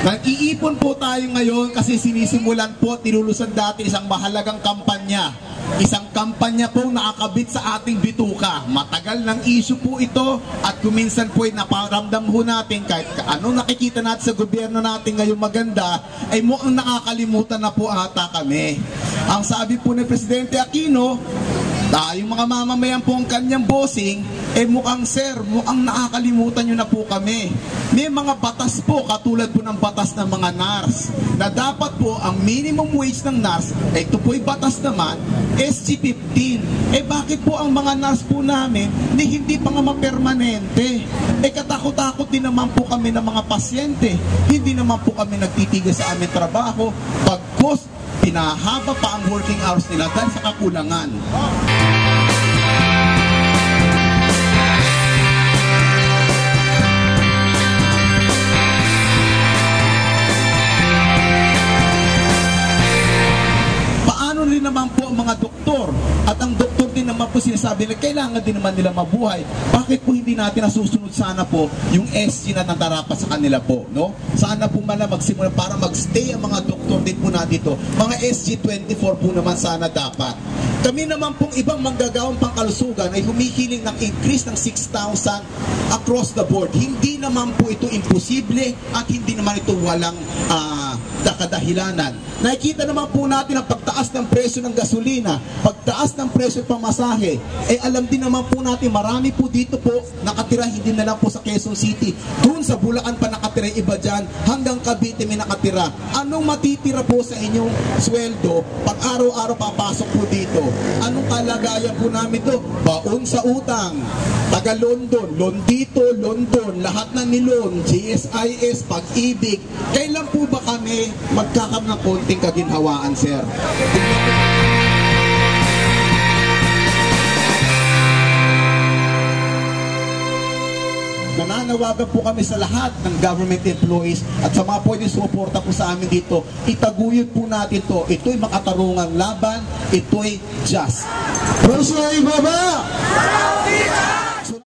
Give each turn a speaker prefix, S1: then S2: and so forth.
S1: Nag-iipon po tayo ngayon kasi sinisimulan po, tinulusan dati isang mahalagang kampanya. Isang kampanya po nakakabit sa ating bituka. Matagal ng issue po ito at kuminsan po ay naparamdam po natin kahit anong nakikita natin sa gobyerno natin ngayon maganda, ay mukhang nakakalimutan na po ata kami. Ang sabi po ni Presidente Aquino, yung mga mamamayan po ang kanyang bossing, mukhang sir, mukhang nakakalimutan nyo na po kami. May mga batas po, katulad po ng batas ng mga NARS, na dapat po ang minimum wage ng NARS, ito po ay batas naman, SG-15. Bakit po ang mga NARS po namin, hindi pa nga mapermanente? Katakot-takot din naman po kami ng mga pasyente. Hindi naman po kami nagtitigil sa aming trabaho, pagkos pinahaba pa ang working hours nila dahil sa kakulangan. Paano rin naman po ang mga doktor? At ang doktor din naman po sinasabi na kailangan din naman nila mabuhay. Bakit po hindi natin nasusunod sana po yung SG na natarapat sa kanila po, no? Sana po mala magsimula para magstay ang mga doktor din po na dito. Mga SG-24 po naman sana dapat. Kami naman pong ibang manggagawang pangkalusugan ay humihiling ng increase ng 6,000 across the board. Hindi naman po ito imposible at hindi naman ito walang kadahilanan. Nakikita naman po natin ang pagtaas ng presyo ng gasolina, pagtaas ng presyo ng pamasahe. Alam din naman po natin, marami po dito po nakatira, hindi na lang po sa Quezon City. Doon sa Bulacan pa nakatira, iba dyan, hanggang Cavite may nakatira. Anong matitira po sa inyong sweldo pag araw-araw papasok po dito? Anong kalagayan po namin to? Baon sa utang, taga London, Londito, London, lahat na nilon, GSIS, Pag-ibig. Kailan po ba kami magkakam ng konting kaginhawaan, sir? Nananawagan po kami sa lahat ng government employees at sa mga pwedeng sumuporta po sa amin dito, itaguyod po natin to. Ito'y makatarungang laban, ito'y just.
S2: Presyo ibaba!